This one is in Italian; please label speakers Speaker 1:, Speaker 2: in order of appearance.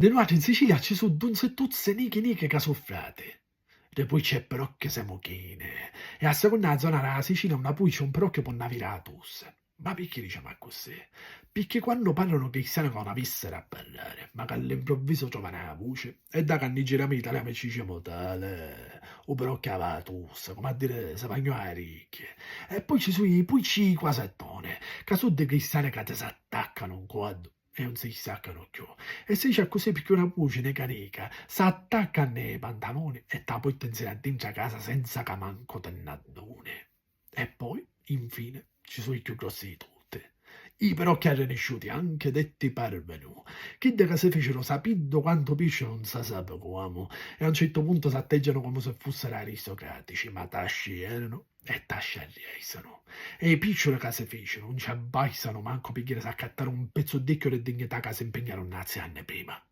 Speaker 1: Da noi in Sicilia ci sono dunze tuzze niche che soffrate. E poi c'è però che siamo chine. E a seconda zona della Sicilia una poi c'è un però che può naviratus. Ma perché diciamo così? Perché quando parlano che stanno con una vissera a parlare, ma che all'improvviso trovano la voce, e da che ne giriamo in italiano ci diciamo tale, o però che va tus, come a dire, se pagno a ricche. E poi ci sono i poi ci quasettone, che sono dei cristiani che ti si attaccano un quadro e non si staccano più. E se c'è così perché una voce necanica si attacca nei pantaloni e te poi insieme dentro a casa senza che manco te ne aduni. E poi, infine, ci sono i più grossi di tutti. I però che erano rinasciuti, anche detti parvenu, che da che si fecero sapendo quanto pesce non si sape come, e a un certo punto si atteggiano come se fossero aristocratici, ma tasci erano e tasci riesano. E i piccoli che si fecero non ci abbaissano manco per dire si accattare un pezzo di e dignità che si impegnarono nazi anni prima.